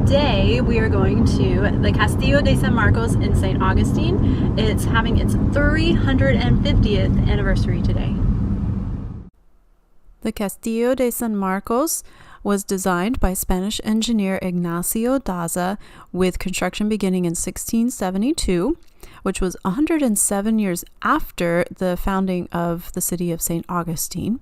today we are going to the Castillo de San Marcos in St. Augustine. It's having its 350th anniversary today. The Castillo de San Marcos was designed by Spanish engineer Ignacio Daza, with construction beginning in 1672, which was 107 years after the founding of the city of St. Augustine,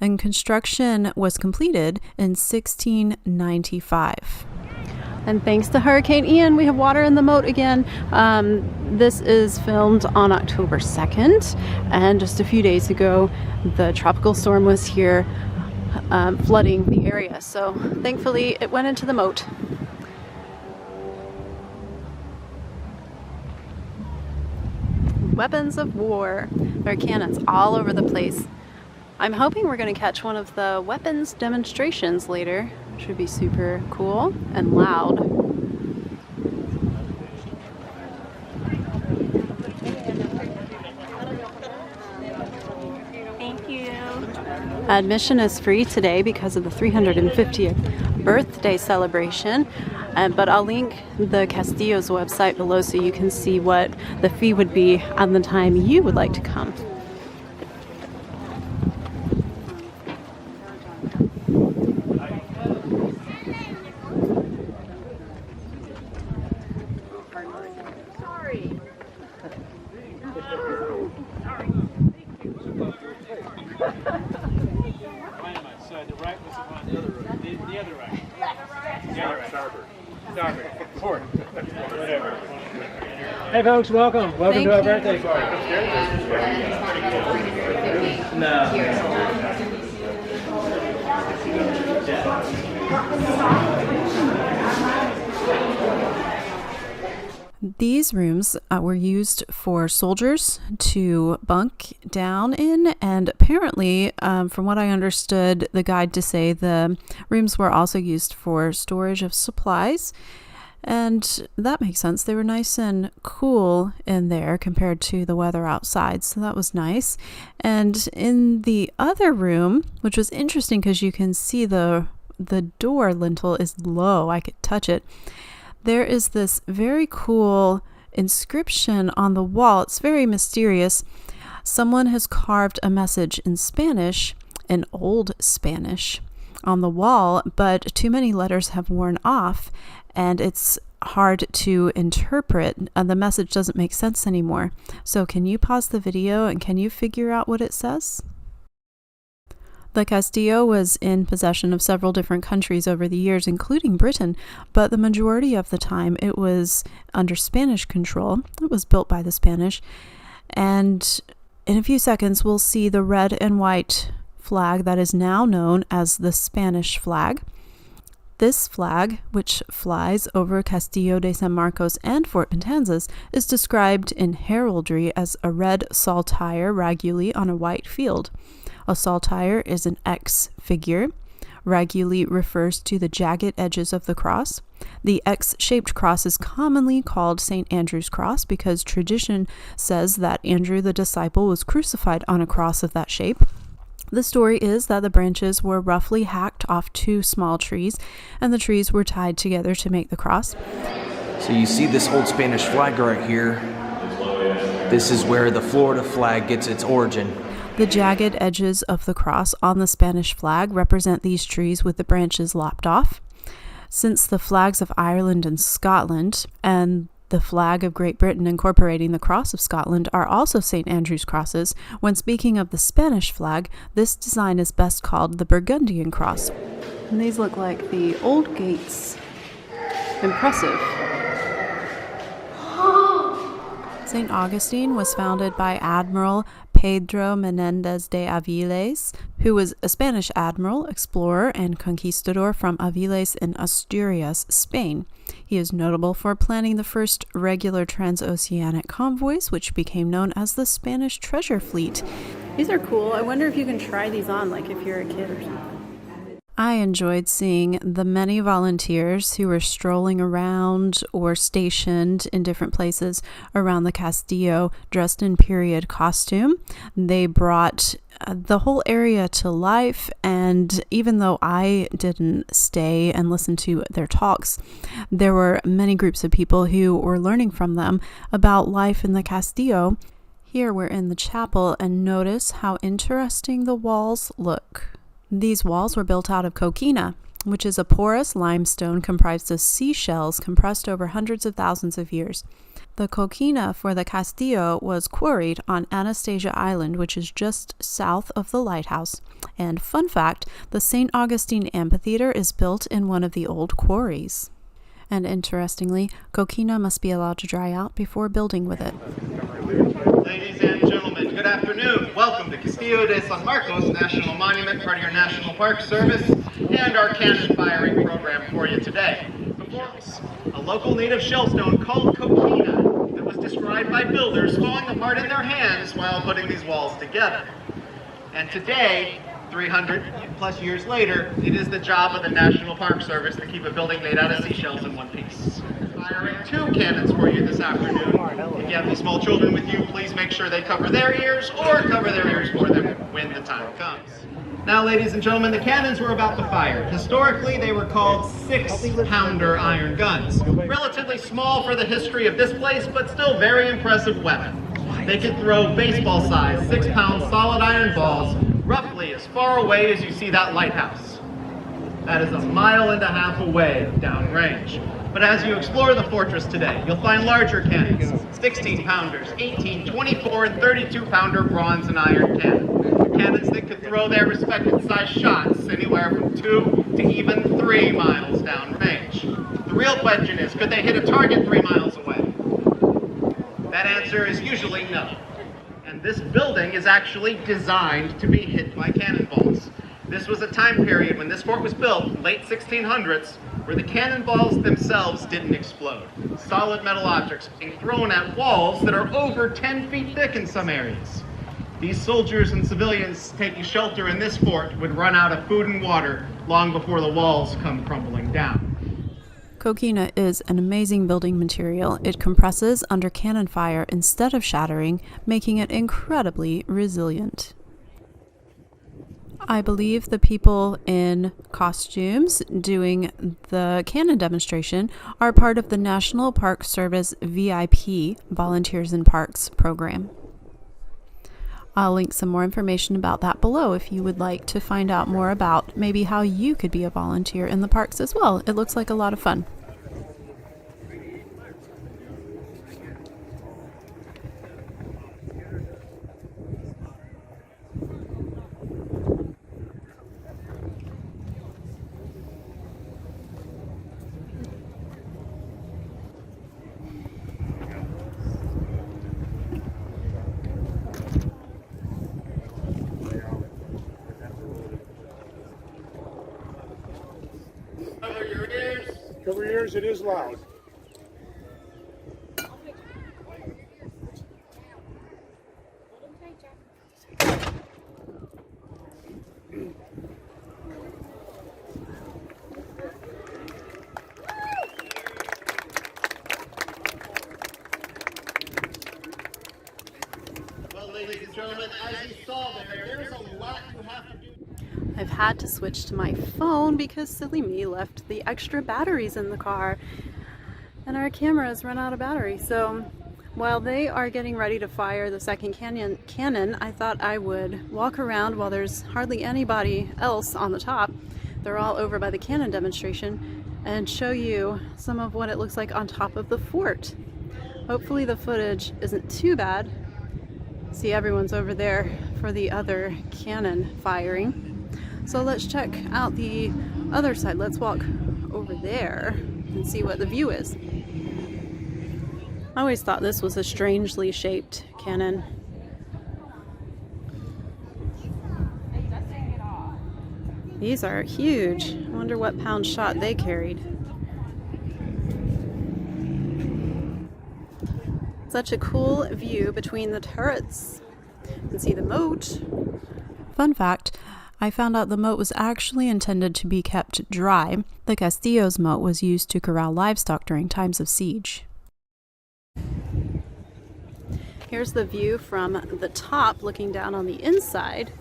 and construction was completed in 1695. And thanks to Hurricane Ian, we have water in the moat again. This is filmed on October 2nd, and just a few days ago, the tropical storm was here, flooding the area. So thankfully, it went into the moat. Weapons of war. There are cannons all over the place. I'm hoping we're going to catch one of the weapons demonstrations later. Should be super cool and loud. Thank you. Admission is free today because of the 350th birthday celebration, but I'll link the Castillo's website below so you can see what the fee would be on the time you would like to come. Hey folks, welcome. Welcome to our birthday party. These rooms were used for soldiers to bunk down in, and apparently, from what I understood the guide to say, the rooms were also used for storage of supplies. And that makes sense. They were nice and cool in there compared to the weather outside, so that was nice. And in the other room, which was interesting because you can see the door lintel is low, I could touch it. There is this very cool inscription on the wall. It's very mysterious. Someone has carved a message in Spanish, in Old Spanish, on the wall, but too many letters have worn off and it's hard to interpret. The message doesn't make sense anymore. So can you pause the video and can you figure out what it says? The Castillo was in possession of several different countries over the years, including Britain, but the majority of the time it was under Spanish control. It was built by the Spanish, and in a few seconds we'll see the red and white flag that is now known as the Spanish flag. This flag, which flies over Castillo de San Marcos and Fort Matanzas, is described in heraldry as a red saltire regularly on a white field. A saltire is an X figure. Regularly refers to the jagged edges of the cross. The X-shaped cross is commonly called St. Andrew's cross because tradition says that Andrew the disciple was crucified on a cross of that shape. The story is that the branches were roughly hacked off two small trees, and the trees were tied together to make the cross. So you see this old Spanish flag right here. This is where the Florida flag gets its origin. The jagged edges of the cross on the Spanish flag represent these trees with the branches lopped off. Since the flags of Ireland and Scotland and the flag of Great Britain incorporating the cross of Scotland are also St. Andrew's crosses, when speaking of the Spanish flag, this design is best called the Burgundian cross. And these look like the old gates. Impressive. St. Augustine was founded by Admiral Pedro Menendez de Aviles, who was a Spanish admiral, explorer, and conquistador from Aviles in Asturias, Spain. He is notable for planning the first regular transoceanic convoys, which became known as the Spanish Treasure Fleet. These are cool. I wonder if you can try these on, like if you're a kid or something. I enjoyed seeing the many volunteers who were strolling around or stationed in different places around the Castillo dressed in period costume. They brought the whole area to life, and even though I didn't stay and listen to their talks, there were many groups of people who were learning from them about life in the Castillo. Here we're in the chapel, and notice how interesting the walls look. These walls were built out of coquina, which is a porous limestone comprised of seashells compressed over hundreds of thousands of years. The coquina for the Castillo was quarried on Anastasia Island, which is just south of the lighthouse. And fun fact, the St. Augustine Amphitheater is built in one of the old quarries. And interestingly, coquina must be allowed to dry out before building with it. Ladies and gentlemen, good afternoon. Welcome to Castillo de San Marcos National Monument, part of your National Park Service, and our cannon firing program for you today. Before us, a local native shellstone called coquina that was described by builders falling apart in their hands while putting these walls together. And today, 300 plus years later, it is the job of the National Park Service to keep a building made out of seashells in one piece. Firing 2 cannons for you this afternoon. If you have any small children with you, please make sure they cover their ears or cover their ears for them when the time comes. Now, ladies and gentlemen, the cannons we're about to fire. Historically, they were called 6-pounder iron guns. Relatively small for the history of this place, but still very impressive weapon. They could throw baseball-sized 6-pound solid iron balls roughly as far away as you see that lighthouse. That is 1.5 miles away downrange. But as you explore the fortress today, you'll find larger cannons, 16-pounders, 18, 24, and 32-pounder bronze and iron cannons that could throw their respective size shots anywhere from 2 to even 3 miles downrange. The real question is, could they hit a target 3 miles away? That answer is usually no. And this building is actually designed to be hit by cannonballs. This was a time period when this fort was built, late 1600s, where the cannonballs themselves didn't explode. Solid metal objects being thrown at walls that are over 10 feet thick in some areas. These soldiers and civilians taking shelter in this fort would run out of food and water long before the walls come crumbling down. Coquina is an amazing building material. It compresses under cannon fire instead of shattering, making it incredibly resilient. I believe the people in costumes doing the cannon demonstration are part of the National Park Service VIP Volunteers in Parks program. I'll link some more information about that below if you would like to find out more about maybe how you could be a volunteer in the parks as well. It looks like a lot of fun. Cover your ears. Cover your ears, it is loud. Well, ladies and gentlemen, as you saw there's a lot you have to do. I've had to switch to my phone because silly me left the extra batteries in the car and our cameras run out of battery. So while they are getting ready to fire the second cannon, I thought I would walk around while there's hardly anybody else on the top. They're all over by the cannon demonstration, and show you some of what it looks like on top of the fort. Hopefully the footage isn't too bad. See, everyone's over there for the other cannon firing. So let's check out the other side. Let's walk over there and see what the view is. I always thought this was a strangely shaped cannon. These are huge. I wonder what pound shot they carried. Such a cool view between the turrets. You can see the moat. Fun fact, I found out the moat was actually intended to be kept dry. The Castillo's moat was used to corral livestock during times of siege. Here's the view from the top, looking down on the inside.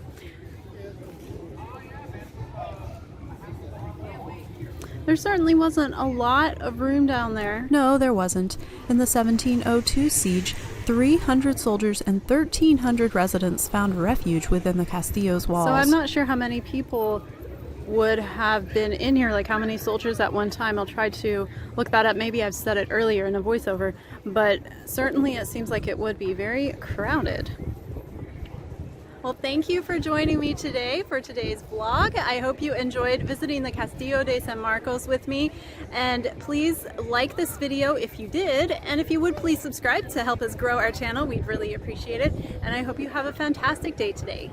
There certainly wasn't a lot of room down there. No, there wasn't. In the 1702 siege, 300 soldiers and 1,300 residents found refuge within the Castillo's walls. So I'm not sure how many people would have been in here, like how many soldiers at one time. I'll try to look that up. Maybe I've said it earlier in a voiceover, but certainly it seems like it would be very crowded. Well, thank you for joining me today for today's vlog. I hope you enjoyed visiting the Castillo de San Marcos with me, and please like this video if you did, and if you would please subscribe to help us grow our channel. We'd really appreciate it, and I hope you have a fantastic day today.